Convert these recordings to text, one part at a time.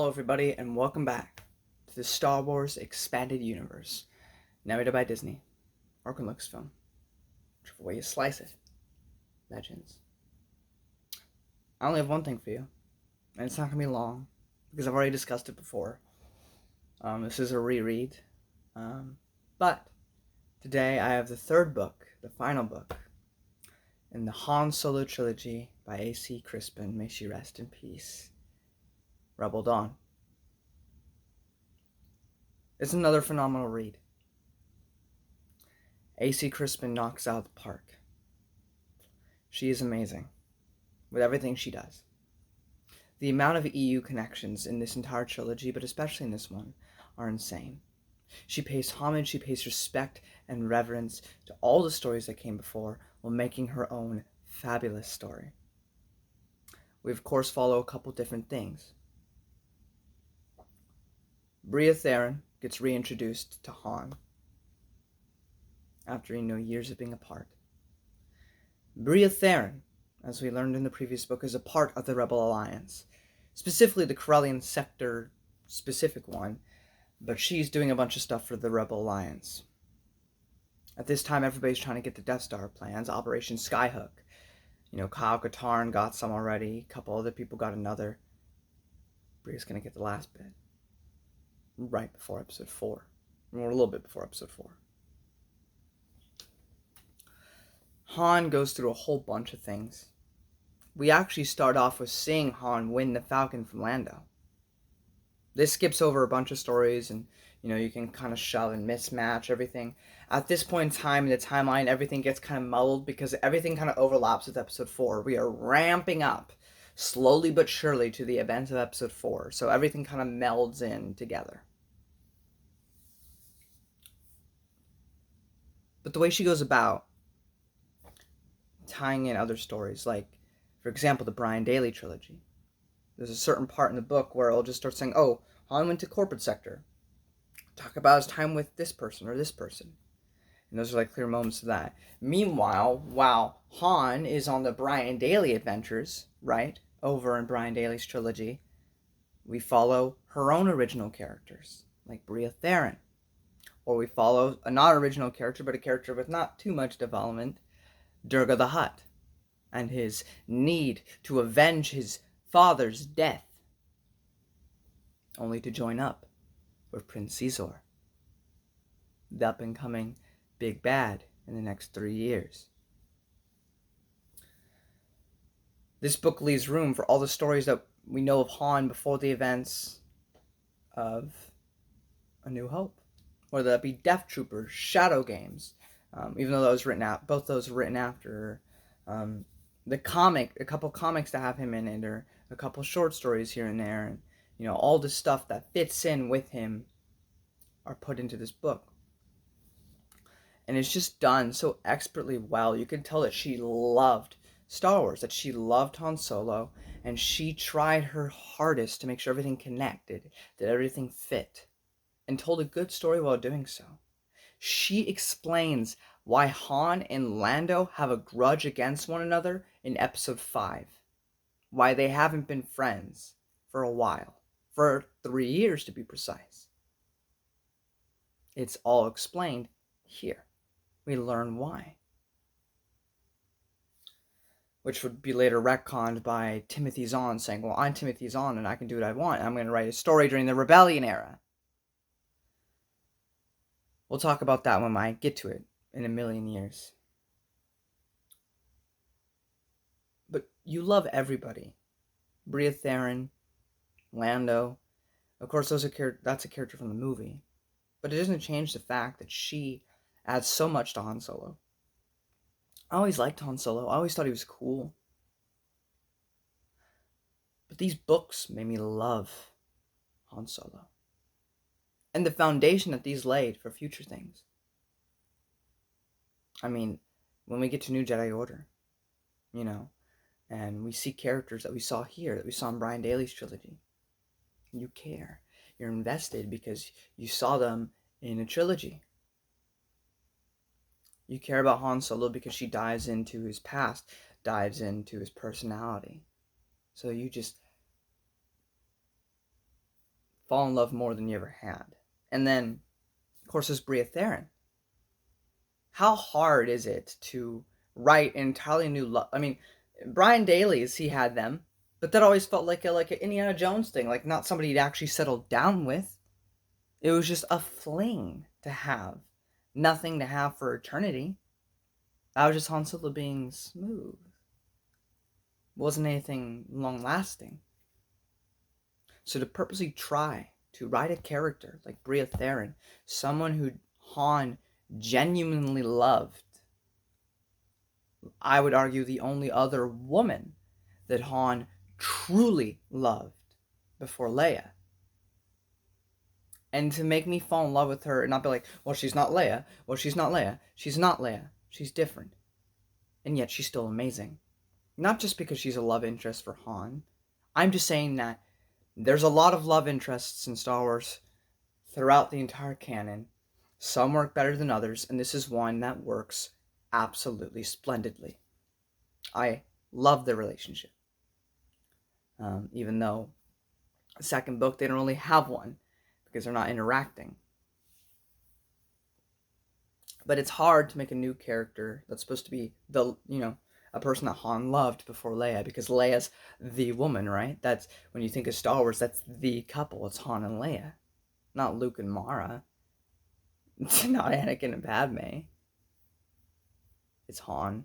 Hello everybody and welcome back to the Star Wars Expanded Universe, narrated by Disney, or Lucasfilm, whichever way you slice it. Legends. I only have one thing for you, and it's not going to be long, because I've already discussed it before. This is a reread, but today I have the third book, the final book, in the Han Solo trilogy by A.C. Crispin, may she rest in peace, Rebel Dawn. It's another phenomenal read. A.C. Crispin knocks out the park. She is amazing with everything she does. The amount of EU connections in this entire trilogy, but especially in this one, are insane. She pays homage, she pays respect and reverence to all the stories that came before while making her own fabulous story. We of course follow a couple different things. Bria Theron gets reintroduced to Han after years of being apart. Bria Theron, as we learned in the previous book, is a part of the Rebel Alliance, specifically the Corellian Sector specific one, but she's doing a bunch of stuff for the Rebel Alliance. At this time, everybody's trying to get the Death Star plans, Operation Skyhook. Kyle Katarn got some already, a couple other people got another. Bria's gonna get the last bit, right before episode 4, or a little bit before episode 4. Han goes through a whole bunch of things. We actually start off with seeing Han win the Falcon from Lando. This skips over a bunch of stories, and you can kind of shove and mismatch everything. At this point in time in the timeline, everything gets kind of muddled because everything kind of overlaps with episode 4. We are ramping up slowly but surely to the events of episode 4, so everything kind of melds in together. But the way she goes about tying in other stories, like, for example, the Brian Daly trilogy. There's a certain part in the book where it'll just start saying, oh, Han went to corporate sector. Talk about his time with this person or this person. And those are like clear moments of that. Meanwhile, while Han is on the Brian Daly adventures, right, over in Brian Daly's trilogy, we follow her own original characters, like Bria Theron. Or we follow a non-original character, but a character with not too much development, Durga the Hutt, and his need to avenge his father's death, only to join up with Prince Caesar, the up-and-coming big bad in the next 3 years. This book leaves room for all the stories that we know of Han before the events of A New Hope, whether that be Death Troopers, Shadow Games, even though both those were written after. The comic, a couple comics that have him in it, or a couple short stories here and there, and all the stuff that fits in with him are put into this book. And it's just done so expertly well. You can tell that she loved Star Wars, that she loved Han Solo, and she tried her hardest to make sure everything connected, that everything fit, and told a good story while doing so. She explains why Han and Lando have a grudge against one another in episode 5. Why they haven't been friends for a while. For 3 years, to be precise. It's all explained here. We learn why. Which would be later retconned by Timothy Zahn saying, well, I'm Timothy Zahn and I can do what I want. I'm going to write a story during the Rebellion era. We'll talk about that when I get to it in a million years. But you love everybody. Bria Theron, Lando. Of course, that's a character from the movie. But it doesn't change the fact that she adds so much to Han Solo. I always liked Han Solo. I always thought he was cool. But these books made me love Han Solo. And the foundation that these laid for future things. I mean, when we get to New Jedi Order, and we see characters that we saw here, that we saw in Brian Daly's trilogy. You care. You're invested because you saw them in a trilogy. You care about Han Solo because she dives into his past, dives into his personality. So you just fall in love more than you ever had. And then, of course, there's Bria Theron. How hard is it to write entirely new love? I mean, Brian Daley's, he had them, but that always felt like an Indiana Jones thing, like not somebody he'd actually settled down with. It was just a fling to have, nothing to have for eternity. That was just Han Solo being smooth. Wasn't anything long lasting. So to purposely try to write a character like Bria Theron, someone who Han genuinely loved, I would argue the only other woman that Han truly loved before Leia. And to make me fall in love with her and not be like, well, she's not Leia. Well, she's not Leia. She's not Leia. She's different. And yet she's still amazing. Not just because she's a love interest for Han. I'm just saying that there's a lot of love interests in Star Wars throughout the entire canon. Some work better than others, and this is one that works absolutely splendidly. I love their relationship. Even though the second book, they don't really have one because they're not interacting. But it's hard to make a new character that's supposed to be a person that Han loved before Leia, because Leia's the woman, right? That's when you think of Star Wars, that's the couple. It's Han and Leia, not Luke and Mara. It's not Anakin and Padme. It's Han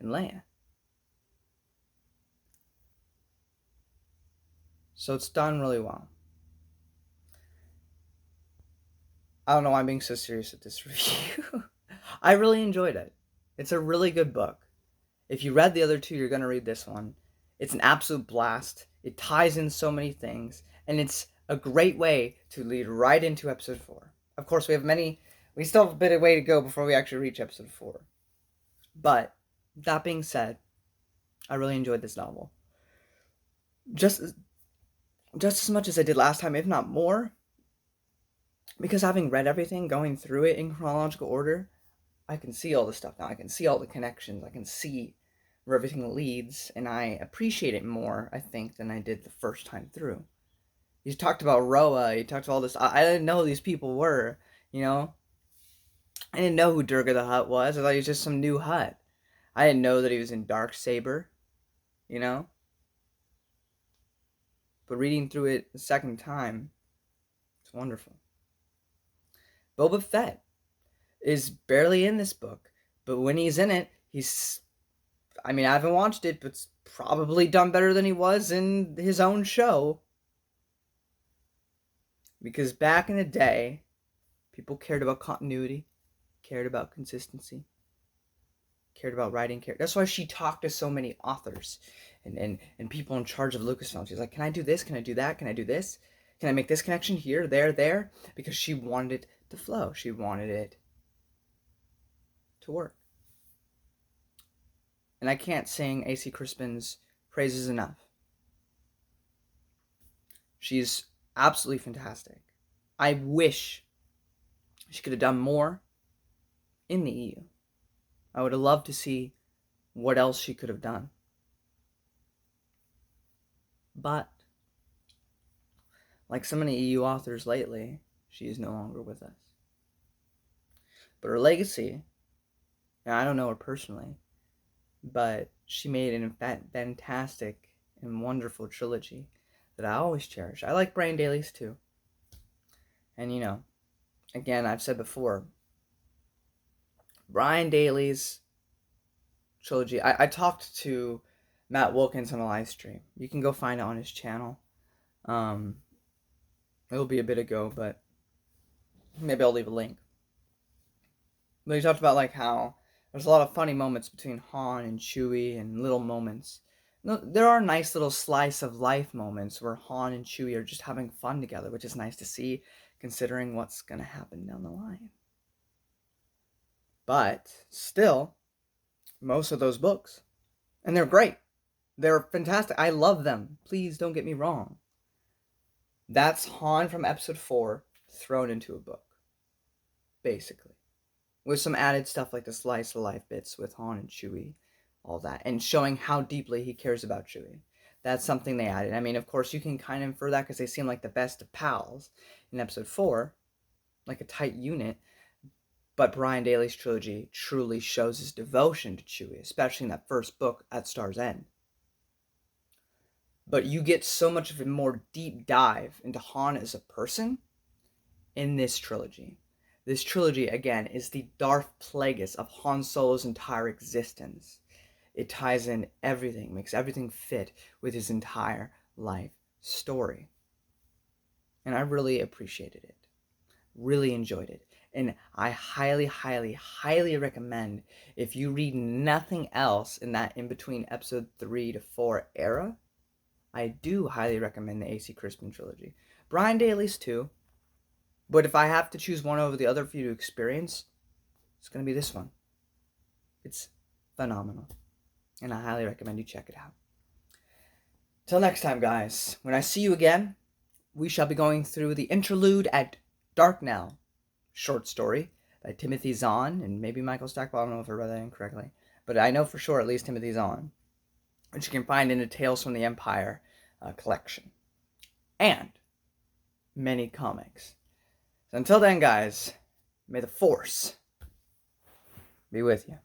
and Leia. So it's done really well. I don't know why I'm being so serious with this review. I really enjoyed it. It's a really good book. If you read the other two, you're going to read this one. It's an absolute blast. It ties in so many things, and it's a great way to lead right into episode 4. Of course, we still have a bit of way to go before we actually reach episode 4. But that being said, I really enjoyed this novel. Just as much as I did last time, if not more. Because having read everything, going through it in chronological order, I can see all the stuff now. I can see all the connections. I can see where everything leads, and I appreciate it more, I think, than I did the first time through. You talked about Roa, you talked about all this. I didn't know who these people were, you know? I didn't know who Durga the Hutt was. I thought he was just some new Hutt. I didn't know that he was in Darksaber, you know? But reading through it the second time, it's wonderful. Boba Fett is barely in this book, but when he's in it, I haven't watched it, but it's probably done better than he was in his own show. Because back in the day, people cared about continuity, cared about consistency, cared about writing characters. That's why she talked to so many authors and people in charge of Lucasfilm. She's like, can I do this? Can I do that? Can I do this? Can I make this connection here, there? Because she wanted it to flow. She wanted it to work. And I can't sing AC Crispins' praises enough. She's absolutely fantastic. I wish she could have done more in the EU. I would have loved to see what else she could have done. But, like so many EU authors lately, she is no longer with us. But her legacy, and I don't know her personally, but she made a fantastic and wonderful trilogy that I always cherish. I like Brian Daley's too. And again, I've said before, Brian Daley's trilogy, I talked to Matt Wilkins on a live stream. You can go find it on his channel. It'll be a bit ago, but maybe I'll leave a link. But he talked about how there's a lot of funny moments between Han and Chewie and little moments. There are nice little slice of life moments where Han and Chewie are just having fun together, which is nice to see considering what's going to happen down the line. But still, most of those books, and they're great. They're fantastic. I love them. Please don't get me wrong. That's Han from episode 4 thrown into a book, basically. With some added stuff like the slice of life bits with Han and Chewie, all that, and showing how deeply he cares about Chewie. That's something they added. I mean, of course, you can kind of infer that because they seem like the best of pals in episode 4, like a tight unit. But Brian Daley's trilogy truly shows his devotion to Chewie, especially in that first book, At Star's End. But you get so much of a more deep dive into Han as a person in this trilogy. This trilogy, again, is the Darth Plagueis of Han Solo's entire existence. It ties in everything, makes everything fit with his entire life story. And I really appreciated it. Really enjoyed it. And I highly, highly, highly recommend, if you read nothing else in that in between episode 3 to 4 era, I do highly recommend the A.C. Crispin trilogy. Brian Daley's too. But if I have to choose one over the other for you to experience, it's going to be this one. It's phenomenal. And I highly recommend you check it out. Till next time, guys. When I see you again, we shall be going through the interlude at Darknell short story by Timothy Zahn and maybe Michael Stackpole. I don't know if I read that incorrectly. But I know for sure at least Timothy Zahn, which you can find in the Tales from the Empire collection. And many comics. So until then, guys, may the Force be with you.